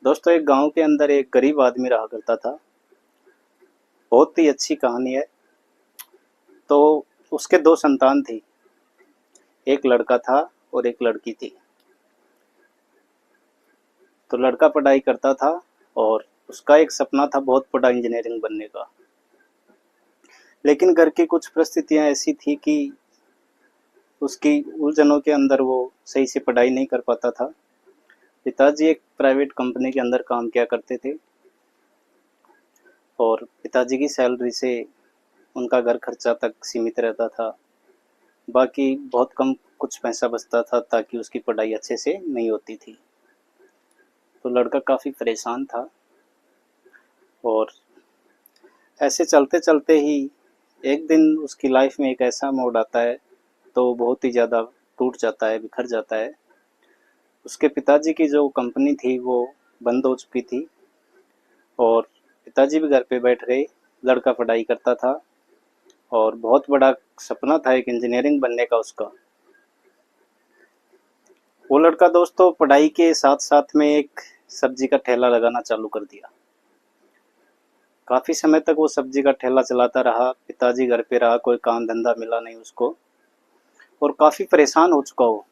दोस्तों, एक गांव के अंदर एक गरीब आदमी रहा करता था। बहुत ही अच्छी कहानी है। तो उसके दो संतान थी। एक लड़का था और एक लड़की थी। तो लड़का पढ़ाई करता था और उसका एक सपना था बहुत बड़ा इंजीनियरिंग बनने का। लेकिन घर की कुछ परिस्थितियां ऐसी थी कि उसकी उलझनों के अंदर वो सही से पढ़ाई नहीं कर पाता था। पिताजी एक प्राइवेट कंपनी के अंदर काम किया करते थे और पिताजी की सैलरी से उनका घर खर्चा तक सीमित रहता था। बाकी बहुत कम कुछ पैसा बचता था ताकि उसकी पढ़ाई अच्छे से नहीं होती थी। तो लड़का काफ़ी परेशान था और ऐसे चलते चलते ही एक दिन उसकी लाइफ में एक ऐसा मोड़ आता है। तो वो बहुत ही ज़्यादा टूट जाता है, बिखर जाता है। उसके पिताजी की जो कंपनी थी वो बंद हो चुकी थी और पिताजी भी घर पे बैठ गए। लड़का पढ़ाई करता था और बहुत बड़ा सपना था एक इंजीनियरिंग बनने का उसका। वो लड़का दोस्तों पढ़ाई के साथ साथ में एक सब्जी का ठेला लगाना चालू कर दिया। काफ़ी समय तक वो सब्जी का ठेला चलाता रहा। पिताजी घर पे रहा, कोई काम धंधा मिला नहीं उसको और काफ़ी परेशान हो चुका वो।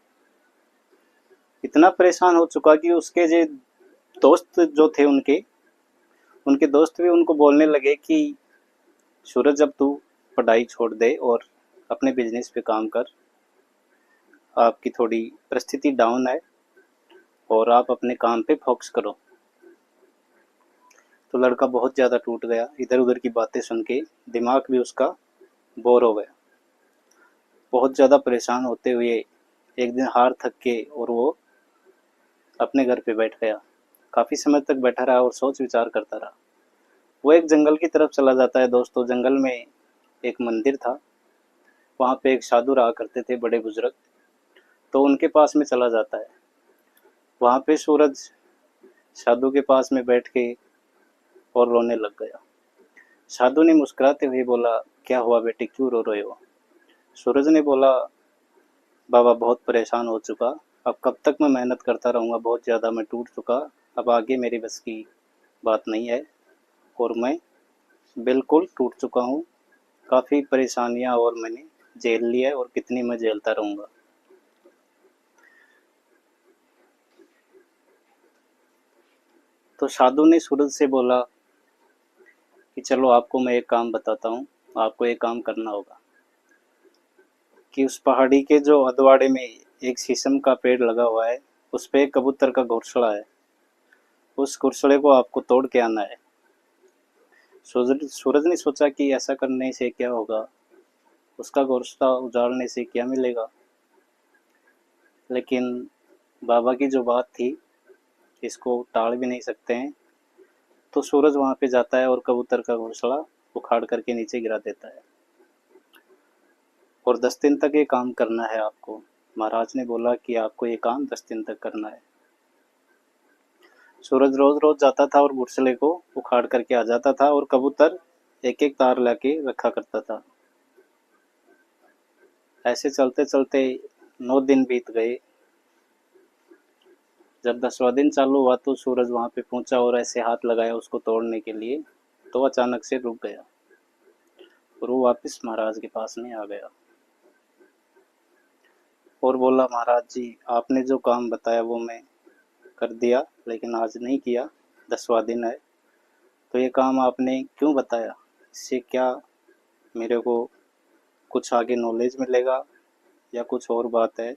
इतना परेशान हो चुका कि उसके जो दोस्त जो थे उनके उनके दोस्त भी उनको बोलने लगे कि सूरज, जब तू पढ़ाई छोड़ दे और अपने बिजनेस पे काम कर। आपकी थोड़ी परिस्थिति डाउन है और आप अपने काम पे फोकस करो। तो लड़का बहुत ज़्यादा टूट गया। इधर उधर की बातें सुन के दिमाग भी उसका बोर हो गया। बहुत ज़्यादा परेशान होते हुए एक दिन हार थक के और वो अपने घर पे बैठ गया। काफ़ी समय तक बैठा रहा और सोच विचार करता रहा। वो एक जंगल की तरफ चला जाता है। दोस्तों, जंगल में एक मंदिर था। वहाँ पे एक साधु रहा करते थे, बड़े बुजुर्ग। तो उनके पास में चला जाता है। वहाँ पे सूरज साधु के पास में बैठ के और रोने लग गया। साधु ने मुस्कुराते हुए बोला, क्या हुआ बेटे, क्यों रो रहे हो? सूरज ने बोला, बाबा बहुत परेशान हो चुका। अब कब तक मैं मेहनत करता रहूँगा, बहुत ज़्यादा मैं टूट चुका। अब आगे मेरी बस की बात नहीं है और मैं बिल्कुल टूट चुका हूँ। काफ़ी परेशानियाँ और मैंने झेल लिया है और कितनी मैं झेलता रहूँगा। तो साधु ने सूरज से बोला कि चलो आपको मैं एक काम बताता हूँ। आपको एक काम करना होगा कि उस पहाड़ी के जो अधवाड़े में एक शीशम का पेड़ लगा हुआ है, उस पे एक कबूतर का घोंसला है। उस घोंसले को आपको तोड़ के आना है। सूरज ने सोचा कि ऐसा करने से क्या होगा, उसका घोंसला उजाड़ने से क्या मिलेगा। लेकिन बाबा की जो बात थी, इसको टाल भी नहीं सकते हैं। तो सूरज वहाँ पे जाता है और कबूतर का घोंसला उखाड़ करके नीचे गिरा देता है। और 10 दिन तक ये काम करना है आपको। महाराज ने बोला कि आपको ये काम 10 दिन तक करना है। सूरज रोज रोज जाता था और घोंसले को उखाड़ करके आ जाता था और कबूतर एक एक तार लाके रखा करता था। ऐसे चलते चलते 9 दिन बीत गए। जब 10वां दिन चालू हुआ तो सूरज वहां पे पहुंचा और ऐसे हाथ लगाया उसको तोड़ने के लिए, तो अचानक से रुक गया और वो वापस महाराज के पास में आ गया और बोला, महाराज जी, आपने जो काम बताया वो मैं कर दिया, लेकिन आज नहीं किया। 10वां दिन है, तो ये काम आपने क्यों बताया? इससे क्या मेरे को कुछ आगे नॉलेज मिलेगा या कुछ और बात है?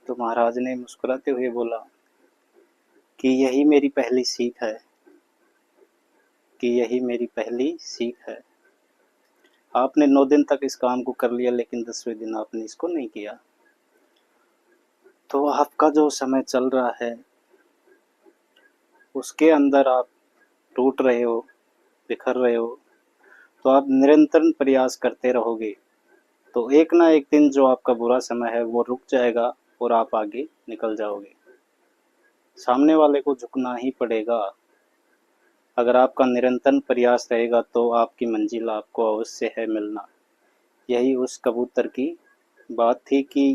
तो महाराज ने मुस्कुराते हुए बोला कि यही मेरी पहली सीख है, कि यही मेरी पहली सीख है। आपने 9 दिन तक इस काम को कर लिया, लेकिन 10वें दिन आपने इसको नहीं किया। तो आपका जो समय चल रहा है उसके अंदर आप टूट रहे हो, बिखर रहे हो। तो आप निरंतर प्रयास करते रहोगे तो एक ना एक दिन जो आपका बुरा समय है वो रुक जाएगा और आप आगे निकल जाओगे। सामने वाले को झुकना ही पड़ेगा। अगर आपका निरंतर प्रयास रहेगा तो आपकी मंजिल आपको अवश्य है मिलना। यही उस कबूतर की बात थी कि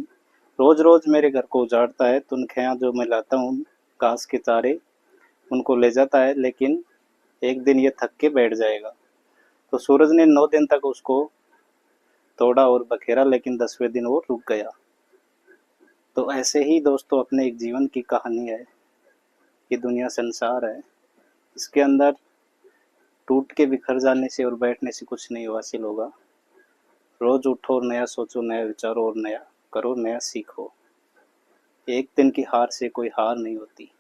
रोज रोज मेरे घर को उजाड़ता है, तुनखियाँ जो मैं लाता हूँ घास के चारे, उनको ले जाता है, लेकिन एक दिन ये थक के बैठ जाएगा। तो सूरज ने 9 दिन तक उसको तोड़ा और बखेरा, लेकिन 10वें दिन वो रुक गया। तो ऐसे ही दोस्तों अपने एक जीवन की कहानी है। ये दुनिया संसार है, इसके अंदर टूट के बिखर जाने से और बैठने से कुछ नहीं हासिल होगा। रोज उठो और नया सोचो, नया विचारो और नया करो, नया सीखो। एक दिन की हार से कोई हार नहीं होती।